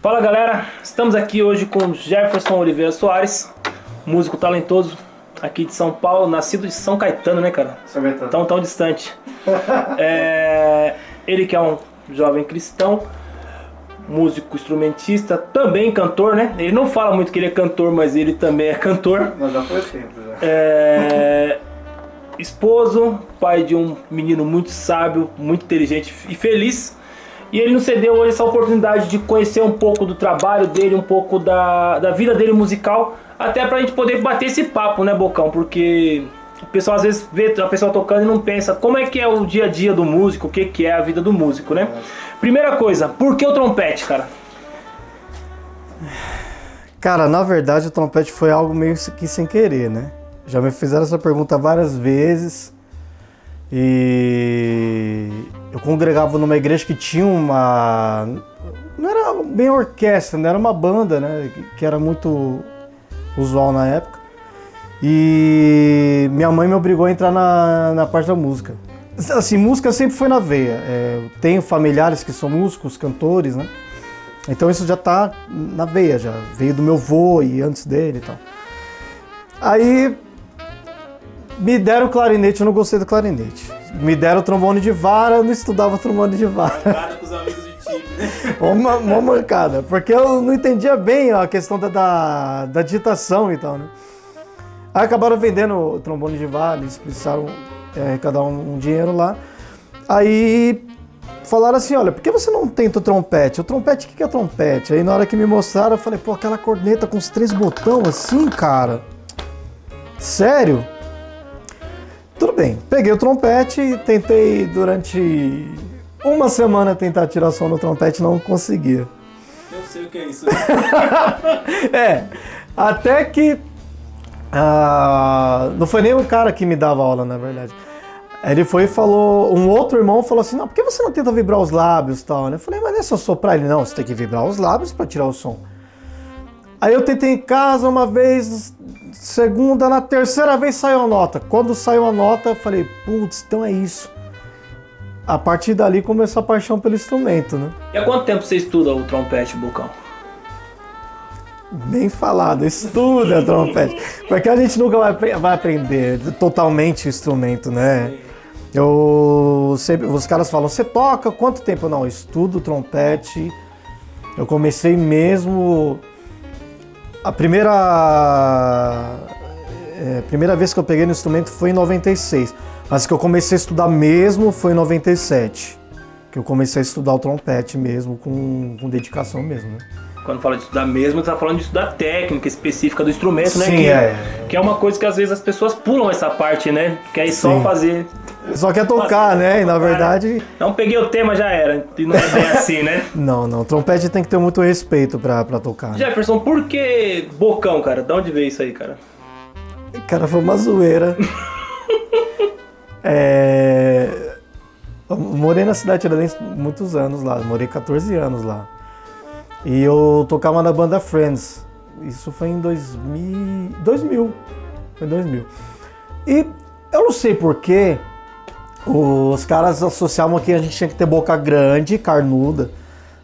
Fala galera, estamos aqui hoje com Jefferson Oliveira Soares, músico talentoso aqui de São Paulo, nascido de São Caetano, né, cara? São Caetano. Tão distante. Ele que é um jovem cristão, músico, instrumentista, também cantor, né? Ele não fala muito que ele é cantor, mas ele também é cantor. Mas já foi tempo, já. Esposo, pai de um menino muito sábio, muito inteligente e feliz. E ele nos cedeu hoje essa oportunidade de conhecer um pouco do trabalho dele, um pouco da vida dele musical, até pra gente poder bater esse papo, né, Bocão? Porque o pessoal às vezes vê a pessoa tocando e não pensa como é que é o dia a dia do músico, o que é a vida do músico, né? Primeira coisa, por que o trompete, cara? Cara, na verdade o trompete foi algo meio que sem querer, né? Já me fizeram essa pergunta várias vezes. E eu congregava numa igreja que tinha uma... Não era bem orquestra, né? Era uma banda, né? Que era muito usual na época. E minha mãe me obrigou a entrar na parte da música. Assim, música sempre foi na veia. Eu tenho familiares que são músicos, cantores, né? Então isso já tá na veia, já. Veio do meu avô e antes dele e tal. Aí... me deram clarinete, eu não gostei do clarinete. Me deram trombone de vara, eu não estudava trombone de vara. Mancada com os amigos de time, né? Uma mancada, porque eu não entendia bem a questão da digitação e tal, né? Aí acabaram vendendo o trombone de vara, eles precisaram arrecadar um dinheiro lá. Aí falaram assim, olha, por que você não tenta o trompete? O trompete, o que é trompete? Aí na hora que me mostraram, eu falei, pô, aquela corneta com os 3 botões assim, cara? Sério? Tudo bem, peguei o trompete e tentei durante uma semana tentar tirar som no trompete, não conseguia. Eu sei o que é isso. Até que não foi nem o cara que me dava aula, na verdade. Ele foi e falou, um outro irmão falou assim, não, por que você não tenta vibrar os lábios e tal? Eu falei, mas não é só soprar? Ele, não, você tem que vibrar os lábios para tirar o som. Aí eu tentei em casa uma vez, segunda, na terceira vez saiu a nota. Quando saiu a nota, eu falei, putz, então é isso. A partir dali começou a paixão pelo instrumento, né? E há quanto tempo você estuda o trompete, Bocão? Bem falado, estuda trompete. Porque a gente nunca vai aprender totalmente o instrumento, né? Os caras falam, você toca quanto tempo? Não, eu estudo trompete. Eu comecei mesmo... A primeira vez que eu peguei no instrumento foi em 96, mas que eu comecei a estudar mesmo foi em 97, que eu comecei a estudar o trompete mesmo, com dedicação mesmo, né? Quando fala de estudar mesmo, você tá falando de estudar técnica específica do instrumento, né? Sim, que é uma coisa que às vezes as pessoas pulam essa parte, né? Que é só fazer... Só quer tocar, né? E na verdade... Não peguei o tema, já era. E não é bem assim, né? Não. Trompete tem que ter muito respeito pra tocar. Né? Jefferson, por que Bocão, cara? De onde veio isso aí, cara? Cara, foi uma zoeira. Eu morei na cidade de Tiradentes muitos anos lá. Morei 14 anos lá. E eu tocava na banda Friends. Isso foi em 2000. Foi em 2000. E eu não sei porquê. Os caras associavam que a gente tinha que ter boca grande, carnuda,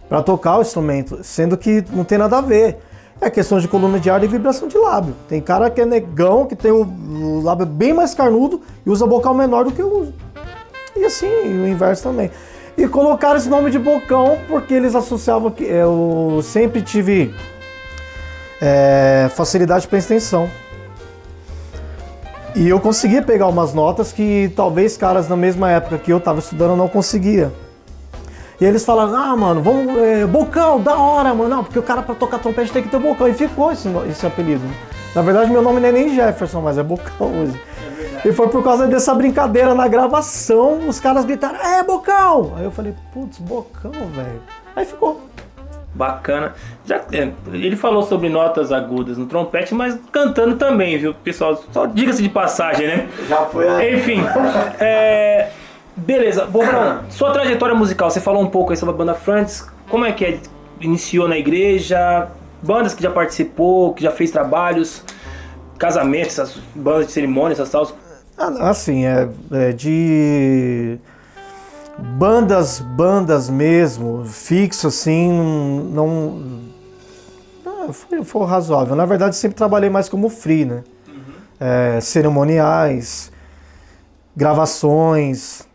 para tocar o instrumento, sendo que não tem nada a ver. É questão de coluna de ar e vibração de lábio. Tem cara que é negão, que tem o lábio bem mais carnudo e usa bocal menor do que eu uso. E assim, o inverso também. E colocaram esse nome de Bocão porque eles associavam que eu sempre tive facilidade para extensão. E eu conseguia pegar umas notas que talvez caras na mesma época que eu tava estudando não conseguia. E eles falaram, mano, vamos, Bocão, da hora, mano. Não, porque o cara pra tocar trompete tem que ter Bocão. E ficou esse apelido. Na verdade, meu nome não é nem Jefferson, mas é Bocão hoje. E foi por causa dessa brincadeira na gravação, os caras gritaram, Bocão! Aí eu falei, putz, Bocão, velho. Aí ficou. Bacana. Ele falou sobre notas agudas no trompete, mas cantando também, viu, pessoal? Só diga-se de passagem, né? Já foi. Enfim, beleza. Bocão, sua trajetória musical, você falou um pouco aí sobre a banda Friends. Como é que é? Iniciou na igreja? Bandas que já participou, que já fez trabalhos, casamentos, essas bandas de cerimônia, essas tal? Assim, de bandas mesmo, fixo assim, Foi razoável. Na verdade, sempre trabalhei mais como free, né? Cerimoniais, gravações,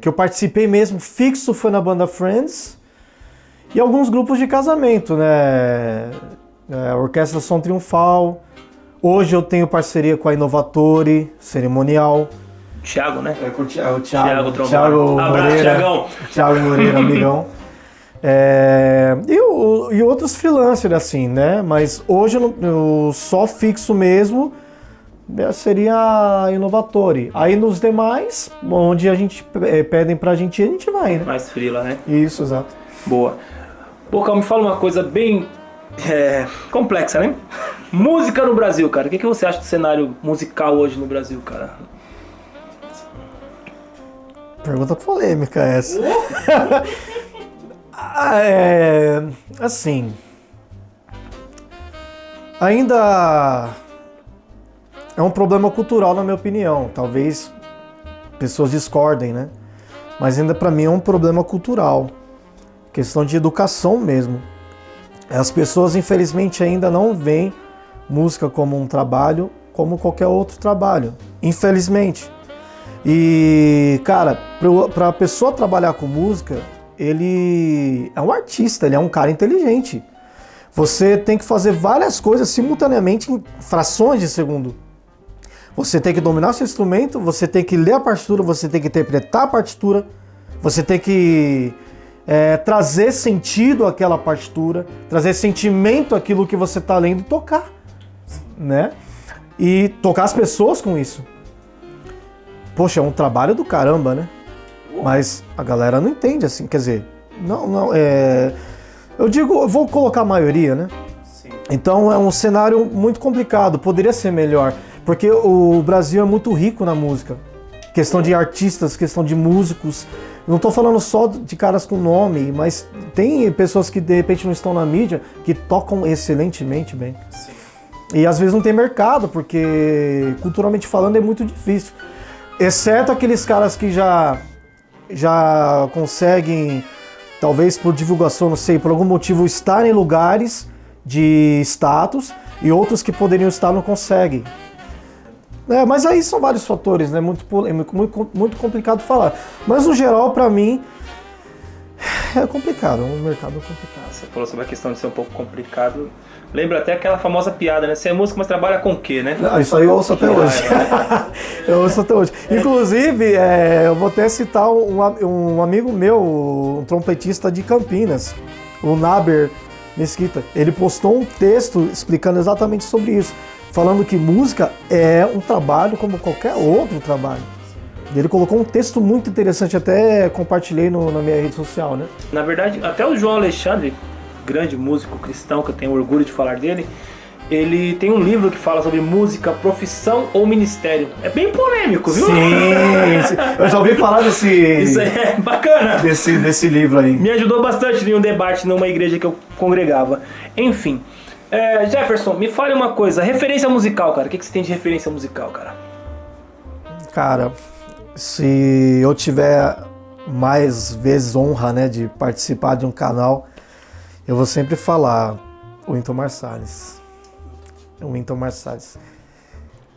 que eu participei mesmo, fixo foi na banda Friends e alguns grupos de casamento, né? Orquestra Som Triunfal. Hoje eu tenho parceria com a Inovatore, cerimonial. Thiago, né? Com o Thiago Abraço, Thiagão. Thiago Moreira, amigão. E outros freelancers, assim, né? Mas hoje eu só fixo mesmo seria a Inovatore. Aí nos demais, onde a gente pedem pra gente ir, a gente vai, né? Mais freela, né? Isso, exato. Boa. Pô, Cal, me fala uma coisa bem complexa, né? Música no Brasil, cara. O que você acha do cenário musical hoje no Brasil, cara? Pergunta polêmica essa. Assim, ainda é um problema cultural, na minha opinião. Talvez pessoas discordem, né? Mas ainda pra mim é um problema cultural. Questão de educação mesmo. As pessoas, infelizmente, ainda não veem música como um trabalho, como qualquer outro trabalho. Infelizmente. E, cara, pra pessoa trabalhar com música, ele é um artista, ele é um cara inteligente. Você tem que fazer várias coisas simultaneamente em frações de segundo. Você tem que dominar seu instrumento, você tem que ler a partitura, você tem que interpretar a partitura, você tem que trazer sentido àquela partitura, trazer sentimento àquilo que você está lendo e tocar, né? E tocar as pessoas com isso. Poxa, é um trabalho do caramba, né? Mas a galera não entende assim, quer dizer, eu vou colocar a maioria, né? Sim. Então é um cenário muito complicado, poderia ser melhor, porque o Brasil é muito rico na música. Questão de artistas, questão de músicos. Não estou falando só de caras com nome, mas tem pessoas que de repente não estão na mídia que tocam excelentemente bem. Sim. E às vezes não tem mercado, porque culturalmente falando é muito difícil. Exceto aqueles caras que já conseguem, talvez por divulgação, não sei, por algum motivo, estar em lugares de status e outros que poderiam estar não conseguem. Mas aí são vários fatores, né? Muito complicado falar. Mas no geral, pra mim, é complicado, é um mercado complicado. Você falou sobre a questão de ser um pouco complicado. Lembra até aquela famosa piada, né? Você é músico, mas trabalha com o quê, né? Isso aí eu ouço até hoje. Eu ouço até hoje. Inclusive, eu vou até citar um amigo meu, um trompetista de Campinas, o Naber Mesquita. Ele postou um texto explicando exatamente sobre isso, falando que música é um trabalho como qualquer outro trabalho. Ele colocou um texto muito interessante, até compartilhei na minha rede social, né? Na verdade, até o João Alexandre, grande músico cristão, que eu tenho orgulho de falar dele, ele tem um livro que fala sobre música, profissão ou ministério. É bem polêmico, viu? Sim, eu já ouvi falar desse... Isso é bacana. Desse livro aí. Me ajudou bastante em um debate numa igreja que eu congregava. Enfim, Jefferson, me fale uma coisa, referência musical, cara. O que você tem de referência musical, cara? Cara, se eu tiver mais vezes honra, né, de participar de um canal, eu vou sempre falar o Wynton Marsalis. O Wynton Marsalis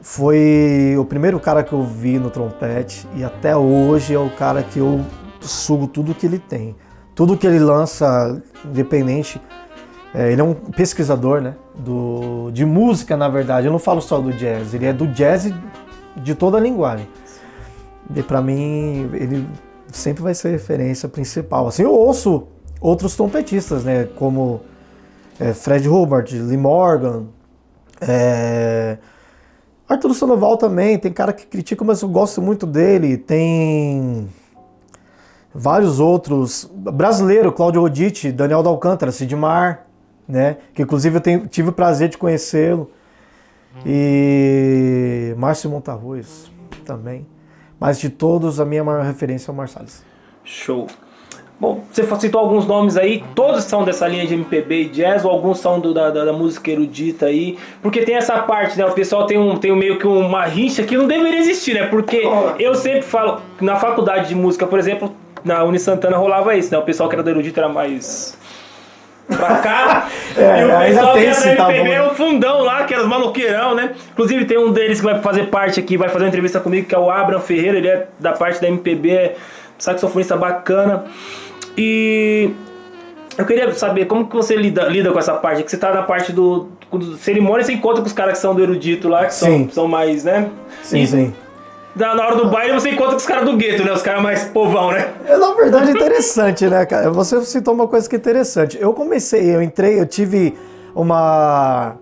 foi o primeiro cara que eu vi no trompete e até hoje é o cara que eu sugo tudo que ele tem. Tudo que ele lança, independente. Ele é um pesquisador, né, de música, na verdade. Eu não falo só do jazz, ele é do jazz de toda a linguagem. E pra mim, ele sempre vai ser a referência principal. Assim, eu ouço outros trompetistas, né, como Fred Hubbard, Lee Morgan, Arthur Sandoval também. Tem cara que critica, mas eu gosto muito dele. Tem vários outros. Brasileiro, Cláudio Roditi, Daniel da Alcântara, Sidmar, né, que inclusive eu tive o prazer de conhecê-lo. E Márcio Montarroz também. Mas de todos, a minha maior referência é o Marsalis. Show. Bom, você citou alguns nomes aí, todos são dessa linha de MPB e jazz, ou alguns são da música erudita aí, porque tem essa parte, né, o pessoal tem meio que uma rixa que não deveria existir, né, porque eu sempre falo, na faculdade de música, por exemplo, na Uni Santana rolava isso, né, o pessoal que era do erudito era mais pra cá. E o ainda pessoal tem que esse é da MPB tabu. é o fundão lá, que era os maloqueirão, né? Inclusive tem um deles que vai fazer parte aqui, vai fazer uma entrevista comigo, que é o Abraham Ferreira, ele é da parte da MPB, é saxofonista bacana. E eu queria saber como que você lida com essa parte, que você tá na parte do cerimônia, você encontra com os caras que são do erudito lá, que são mais, né? Sim, E sim. na hora do baile você encontra com os caras do gueto, né? Os caras mais povão, né? Na verdade, é interessante, né, cara? Você citou uma coisa que é interessante. Eu tive uma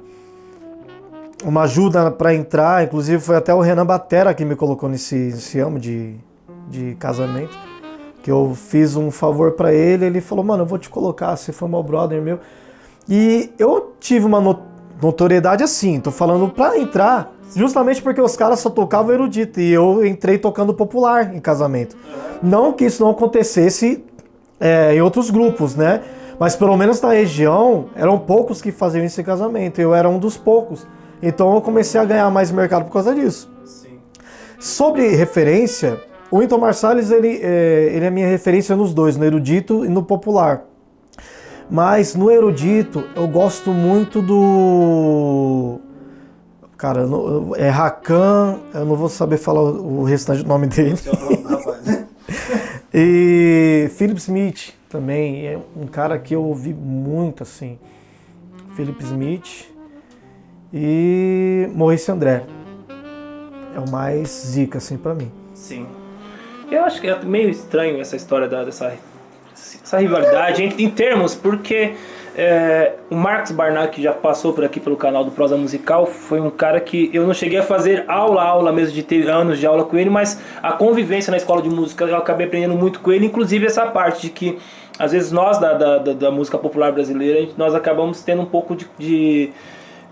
ajuda para entrar, inclusive foi até o Renan Batera que me colocou nesse âmbito de casamento, que eu fiz um favor para ele falou, mano, eu vou te colocar, você foi meu brother meu. E eu tive uma notoriedade assim, tô falando para entrar, justamente porque os caras só tocavam erudito e eu entrei tocando popular em casamento. Não que isso não acontecesse em outros grupos, né? Mas pelo menos na região eram poucos que faziam isso em casamento. Eu era um dos poucos. Então eu comecei a ganhar mais mercado por causa disso. Sim. Sobre referência, o Wynton Marsalis ele é minha referência nos dois, no erudito e no popular. Mas no erudito eu gosto muito do... Cara, é Rakan, eu não vou saber falar o restante do nome dele. E Philip Smith também, é um cara que eu ouvi muito assim. Philip Smith e Maurice André. É o mais zica assim pra mim. Sim. Eu acho que é meio estranho essa história dessa rivalidade em termos, porque o Marcos Barnac, que já passou por aqui pelo canal do Prosa Musical, foi um cara que eu não cheguei a fazer aula mesmo, de ter anos de aula com ele, mas a convivência na escola de música eu acabei aprendendo muito com ele, inclusive essa parte de que às vezes nós da música popular brasileira, nós acabamos tendo um pouco de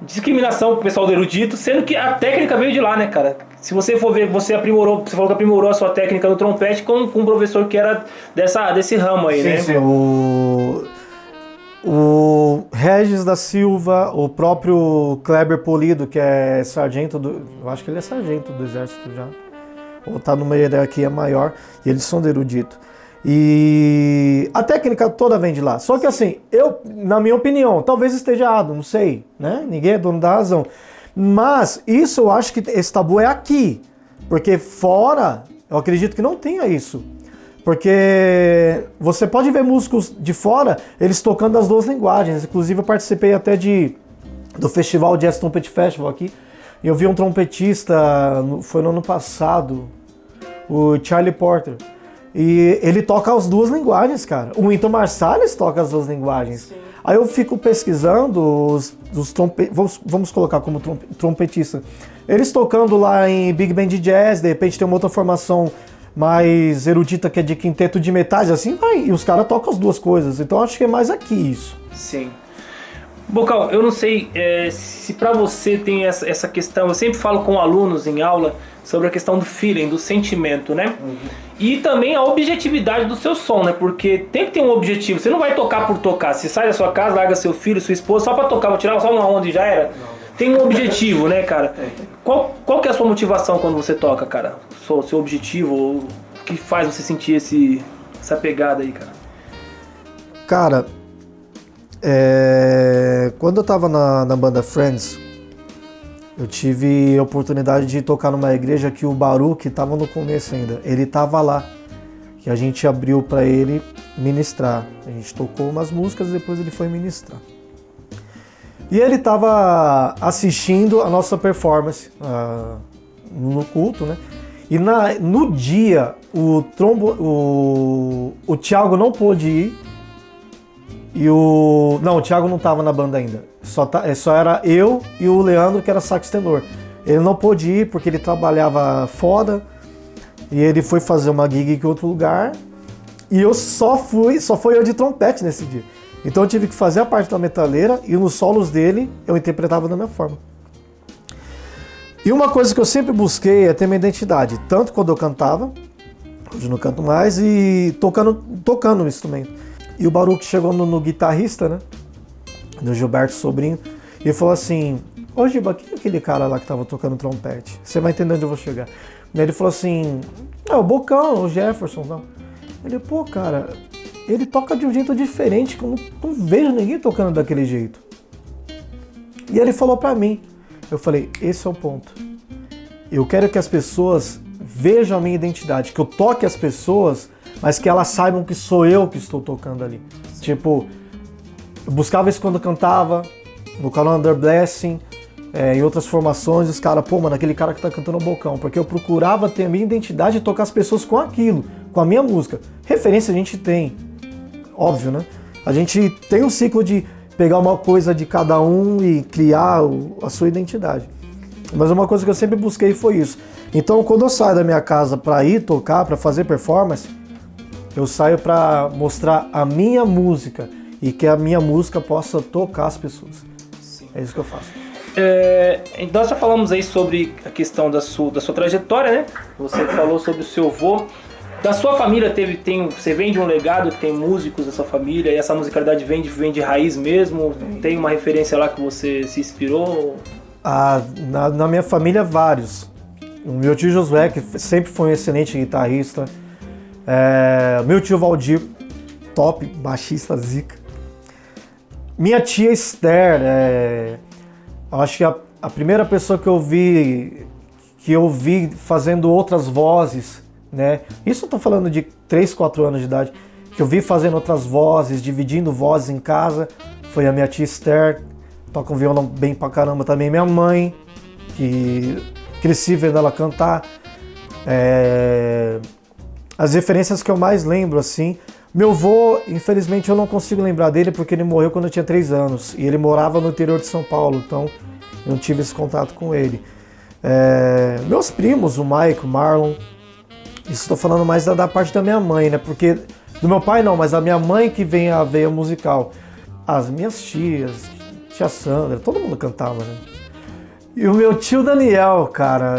discriminação pro pessoal do erudito, sendo que a técnica veio de lá, né, cara? Se você for ver, você falou que aprimorou a sua técnica no trompete com um professor que era desse ramo aí, sim, né? Sim, o Regis da Silva, o próprio Kleber Polido, que é sargento eu acho que ele é sargento do exército já, ou tá numa hierarquia maior, e eles são do erudito. E a técnica toda vem de lá. Só que assim, na minha opinião, talvez esteja errado, não sei, né? Ninguém é dono da razão. Mas isso eu acho que esse tabu é aqui. Porque fora, eu acredito que não tenha isso. Porque você pode ver músicos de fora, eles tocando as duas linguagens. Inclusive eu participei até do Festival Jazz Trumpet Festival aqui. E eu vi um trompetista, foi no ano passado, o Charlie Porter. E ele toca as duas linguagens, cara. O Wynton Marsalis toca as duas linguagens. Sim. Aí eu fico pesquisando os trompetistas, vamos colocar como trompetista. Eles tocando lá em Big Band de Jazz, de repente tem uma outra formação mais erudita que é de quinteto de metais, assim vai. E os caras tocam as duas coisas. Então acho que é mais aqui isso. Sim. Bocal, eu não sei se pra você tem essa questão, eu sempre falo com alunos em aula sobre a questão do feeling, do sentimento, né? Uhum. E também a objetividade do seu som, né? Porque tem que ter um objetivo, você não vai tocar por tocar, você sai da sua casa, larga seu filho, sua esposa, só pra tocar, vou tirar só uma onda e já era. Não. Tem um objetivo, né, cara? Qual que é a sua motivação quando você toca, cara? Seu objetivo, o que faz você sentir essa pegada aí, cara? Cara... Quando eu tava na banda Friends, eu tive a oportunidade de tocar numa igreja que o Baruch tava no começo ainda. Ele tava lá, que a gente abriu para ele ministrar. A gente tocou umas músicas e depois ele foi ministrar. E ele tava assistindo a nossa performance no culto, né? E no dia, o Thiago não pôde ir. Não, o Thiago não estava na banda ainda. Só era eu e o Leandro, que era sax tenor. Ele não pôde ir porque ele trabalhava fora e ele foi fazer uma gig em outro lugar. E eu só fui eu de trompete nesse dia. Então eu tive que fazer a parte da metaleira e nos solos dele eu interpretava da minha forma. E uma coisa que eu sempre busquei é ter minha identidade, tanto quando eu cantava, hoje não canto mais, e tocando isso também. E o Baruch chegou no guitarrista, né? Do Gilberto Sobrinho. E ele falou assim: ô Giba, quem é aquele cara lá que tava tocando trompete? Você vai entender onde eu vou chegar. E ele falou assim: o Bocão, o Jefferson. Não. Ele, pô, cara, ele toca de um jeito diferente, que eu não vejo ninguém tocando daquele jeito. E ele falou pra mim, eu falei, esse é o ponto. Eu quero que as pessoas vejam a minha identidade, que eu toque as pessoas, mas que elas saibam que sou eu que estou tocando ali. Tipo, eu buscava isso quando eu cantava, no canal Under Blessing, em outras formações, os caras, pô, mano, aquele cara que tá cantando o bocão, porque eu procurava ter a minha identidade e tocar as pessoas com aquilo, com a minha música. Referência a gente tem, óbvio, né? A gente tem um ciclo de pegar uma coisa de cada um e criar a sua identidade. Mas uma coisa que eu sempre busquei foi isso. Então, quando eu saio da minha casa para ir tocar, para fazer performance, eu saio para mostrar a minha música e que a minha música possa tocar as pessoas. Sim. É isso que eu faço. Nós já falamos aí sobre a questão da sua trajetória, né? Você falou sobre o seu avô. Da sua família você vem de um legado que tem músicos da sua família e essa musicalidade vem de raiz mesmo? Tem uma referência lá que você se inspirou? Na minha família, vários. O meu tio Josué, que sempre foi um excelente guitarrista. Meu tio Valdir, top, baixista, zica. Minha tia Esther, acho que a primeira pessoa que eu vi fazendo outras vozes, né? Isso eu tô falando de 3, 4 anos de idade, que eu vi fazendo outras vozes, dividindo vozes em casa, foi a minha tia Esther, toca um violão bem pra caramba também. Minha mãe, que cresci vendo ela cantar. As referências que eu mais lembro, assim, meu avô, infelizmente eu não consigo lembrar dele porque ele morreu quando eu tinha 3 anos e ele morava no interior de São Paulo, então eu não tive esse contato com ele. Meus primos, o Mike, o Marlon, isso estou falando mais da parte da minha mãe, né? Porque do meu pai não, mas da minha mãe que vem a veia musical. As minhas tias, tia Sandra, todo mundo cantava, né? E o meu tio Daniel, cara,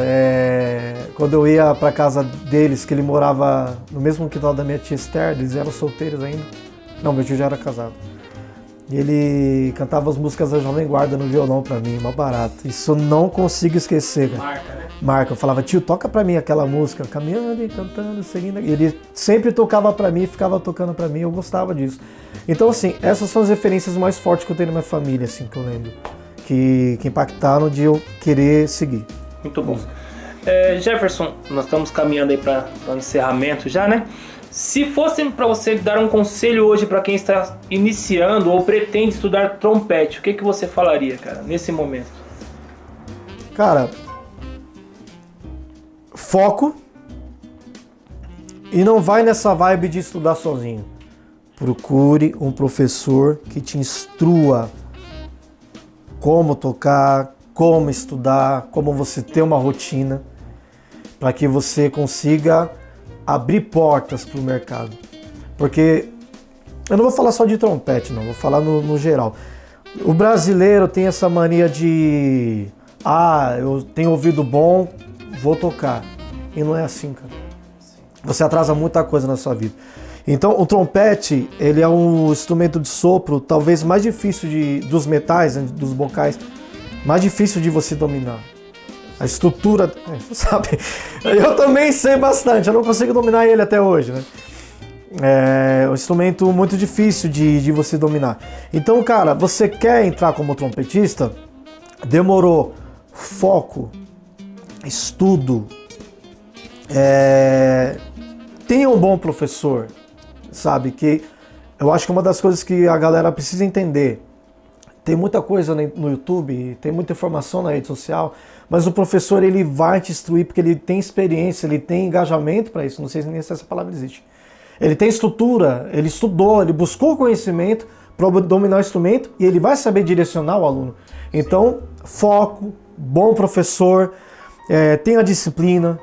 quando eu ia pra casa deles, que ele morava no mesmo quintal da minha tia Esther, eles eram solteiros ainda. Não, meu tio já era casado. E ele cantava as músicas da Jovem Guarda no violão pra mim, mó barato. Isso eu não consigo esquecer, cara. Marca, né? Marca, eu falava, tio, toca pra mim aquela música, caminhando e cantando, seguindo. E ele sempre tocava pra mim, ficava tocando pra mim, eu gostava disso. Então, assim, essas são as referências mais fortes que eu tenho na minha família, assim, que eu lembro. Que impactaram de eu querer seguir. Muito bom. Jefferson, nós estamos caminhando aí para o encerramento já, né? Se fosse para você dar um conselho hoje para quem está iniciando ou pretende estudar trompete, o que você falaria, cara, nesse momento? Cara, foco e não vai nessa vibe de estudar sozinho. Procure um professor que te instrua como tocar, como estudar, como você ter uma rotina, para que você consiga abrir portas para o mercado. Porque eu não vou falar só de trompete, não, vou falar no geral. O brasileiro tem essa mania de eu tenho ouvido bom, vou tocar. E não é assim, cara. Você atrasa muita coisa na sua vida. Então o trompete, ele é um instrumento de sopro talvez mais difícil dos metais, dos bocais, mais difícil de você dominar. A estrutura, sabe? Eu também sei bastante, eu não consigo dominar ele até hoje, né? É um instrumento muito difícil de você dominar. Então, cara, você quer entrar como trompetista? Demorou. Foco, estudo, tenha um bom professor. Sabe, que eu acho que uma das coisas que a galera precisa entender, tem muita coisa no YouTube, tem muita informação na rede social, mas o professor ele vai te instruir porque ele tem experiência, ele tem engajamento para isso, não sei nem se essa palavra existe. Ele tem estrutura, ele estudou, ele buscou conhecimento para dominar o instrumento e ele vai saber direcionar o aluno. Então, foco, bom professor, tenha disciplina,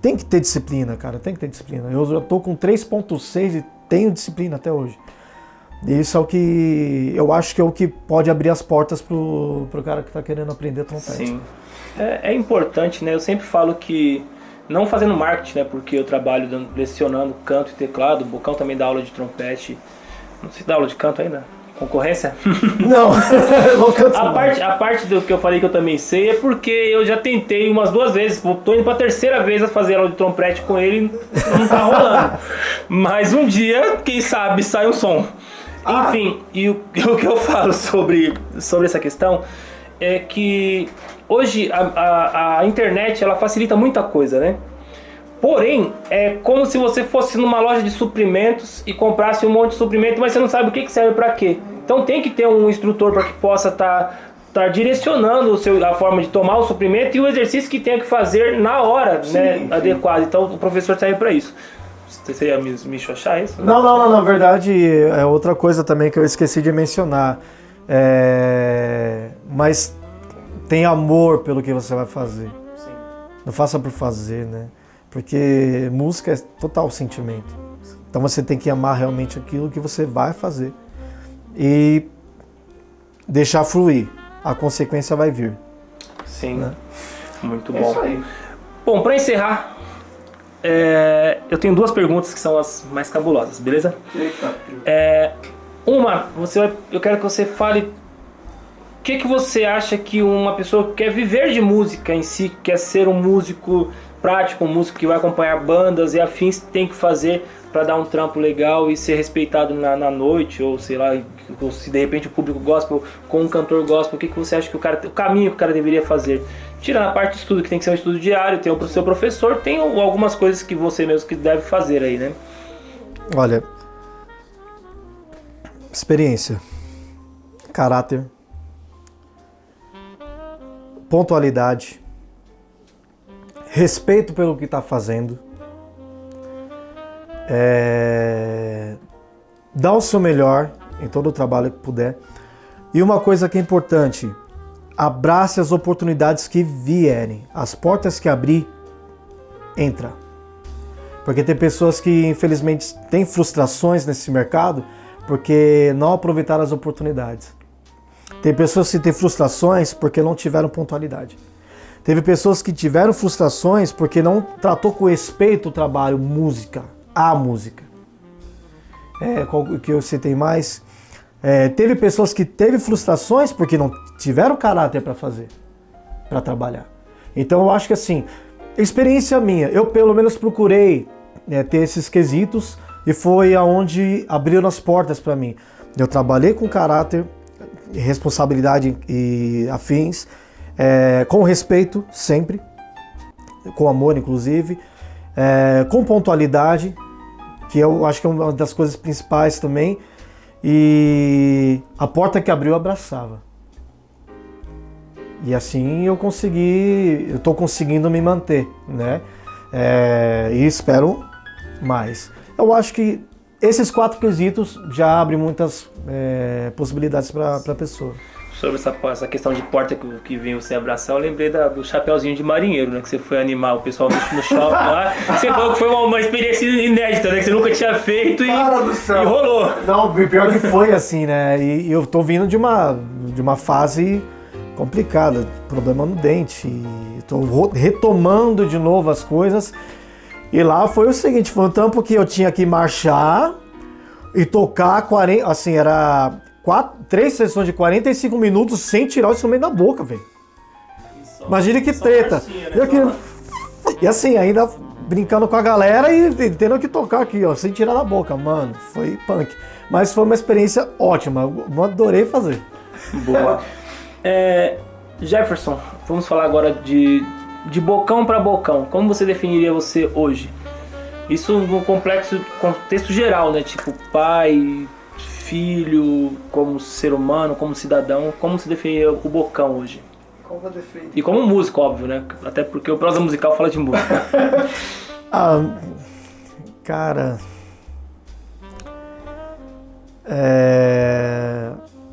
tem que ter disciplina, cara, tem que ter disciplina. Eu já tô com 3.6 e tenho disciplina até hoje. E isso é o que eu acho que é o que pode abrir as portas pro cara que está querendo aprender trompete. Sim. É importante, né? Eu sempre falo que, não fazendo marketing, né? Porque eu trabalho lecionando canto e teclado, o Bocão também dá aula de trompete. Não sei se dá aula de canto ainda. concorrência? Não, eu não canto não. A parte do que eu falei que eu também sei é porque eu já tentei umas 2 vezes. Tô indo pra 3ª vez a fazer aula de trompete com ele, não tá rolando. Mas um dia, quem sabe, sai um som. Enfim, e o que eu falo sobre essa questão é que hoje a internet ela facilita muita coisa, né? Porém, é como se você fosse numa loja de suprimentos e comprasse um monte de suprimento, mas você não sabe o que serve para quê. Então tem que ter um instrutor para que possa estar direcionando a forma de tomar o suprimento e o exercício que tem que fazer na hora, né, adequado. Então o professor serve para isso. Você ia me xoxar isso? Não, na verdade é outra coisa também que eu esqueci de mencionar. Mas tem amor pelo que você vai fazer. Sim. Não faça por fazer, né? Porque música é total sentimento. Então você tem que amar realmente aquilo que você vai fazer. E deixar fluir. A consequência vai vir. Sim, né? Muito bom. Bom, para encerrar, eu tenho 2 perguntas que são as mais cabulosas, beleza? Eu quero que você fale o que você acha que uma pessoa que quer viver de música em si, quer ser um músico prático, um músico que vai acompanhar bandas e afins, tem que fazer para dar um trampo legal e ser respeitado na noite, ou sei lá, ou se de repente o público gospel com um cantor gospel, o que você acha que o caminho que o cara deveria fazer? Tirando a parte de estudo, que tem que ser um estudo diário, tem o seu professor, tem algumas coisas que você mesmo que deve fazer aí, né? Olha, experiência, caráter, pontualidade, respeito pelo que está fazendo, dá o seu melhor em todo o trabalho que puder. E uma coisa que é importante, abrace as oportunidades que vierem, as portas que abrir, entra. Porque tem pessoas que infelizmente têm frustrações nesse mercado porque não aproveitaram as oportunidades. Tem pessoas que têm frustrações porque não tiveram pontualidade. Teve pessoas que tiveram frustrações porque não tratou com respeito o trabalho, a música. Qual que eu citei mais? Teve pessoas que teve frustrações porque não tiveram caráter para fazer, para trabalhar. Então eu acho que assim, experiência minha, eu pelo menos procurei ter esses quesitos e foi aonde abriram as portas para mim. Eu trabalhei com caráter, responsabilidade e afins, com respeito sempre, com amor inclusive, com pontualidade, que eu acho que é uma das coisas principais também, e a porta que abriu eu abraçava. E assim eu estou conseguindo me manter, né? E espero mais. Eu acho que esses 4 quesitos já abrem muitas possibilidades para a pessoa. Sobre essa questão de porta que vem você abraçar, eu lembrei do chapeuzinho de marinheiro, né? Que você foi animar o pessoal no shopping lá. Você falou que foi uma experiência inédita, né? Que você nunca tinha feito e rolou. Não, pior que foi assim, né? E eu tô vindo de uma fase complicada, problema no dente. E tô retomando de novo as coisas. E lá foi o seguinte, foi um tempo que eu tinha que marchar e tocar 40, assim, era 3 sessões de 45 minutos sem tirar o instrumento da boca, velho. Imagina que treta. Né? E assim, ainda brincando com a galera e tendo que tocar aqui, ó, sem tirar da boca. Mano, foi punk. Mas foi uma experiência ótima, eu adorei fazer. Boa. Jefferson, vamos falar agora de bocão para bocão. Como você definiria você hoje? Isso no contexto geral, né? Tipo, pai, filho, como ser humano, como cidadão. Como você definiria o bocão hoje? Como eu defini? E como músico, óbvio, né? Até porque o prosa musical fala de música. Cara...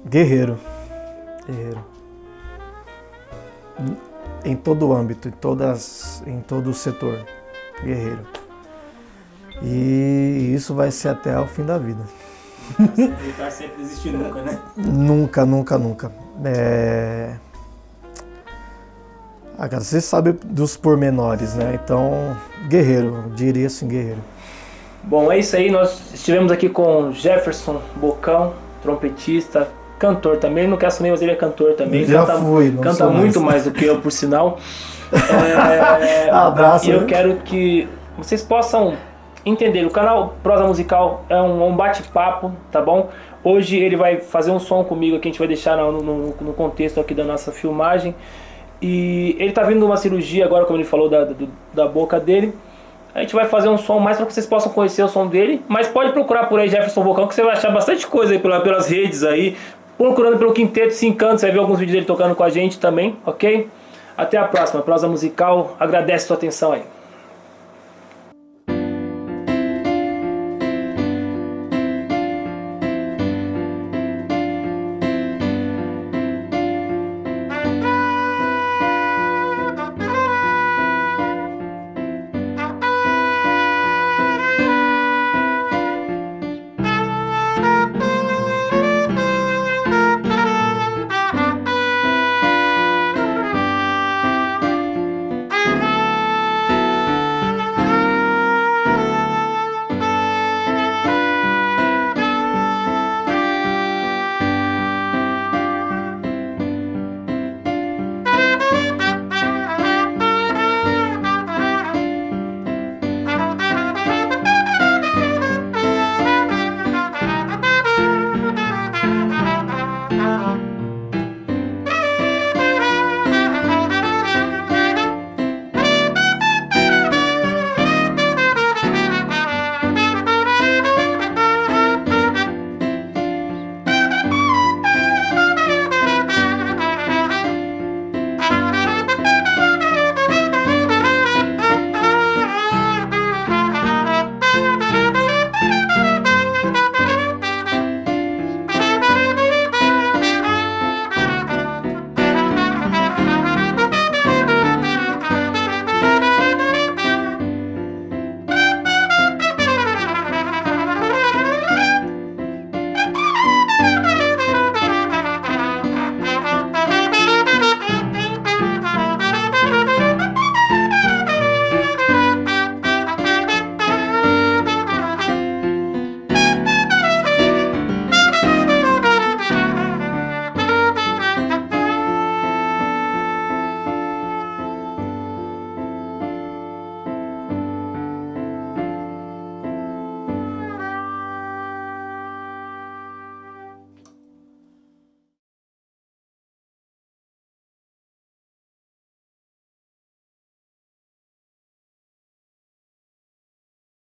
Guerreiro. Em todo o âmbito, em todo o setor. Guerreiro. E isso vai ser até o fim da vida. Tentar sempre desistir nunca, né? Nunca. Cara, você sabe dos pormenores, né? Então, guerreiro, eu diria assim, guerreiro. Bom, é isso aí. Nós estivemos aqui com Jefferson Bocão, trompetista, cantor também, não quer assumir, mas ele é cantor também. Já fui, não canta sou muito mais. mais do que eu, por sinal. Abraço. E eu quero que vocês possam entender, o canal Prosa Musical é um bate-papo, tá bom? Hoje ele vai fazer um som comigo que a gente vai deixar no contexto aqui da nossa filmagem. E ele tá vindo de uma cirurgia agora, como ele falou, da boca dele. A gente vai fazer um som mais para que vocês possam conhecer o som dele. Mas pode procurar por aí Jefferson Bocão, que você vai achar bastante coisa aí pelas redes aí. Procurando pelo Quinteto Se Encanta, você vai ver alguns vídeos dele tocando com a gente também, ok? Até a próxima, Prosa Musical. Agradece a sua atenção aí.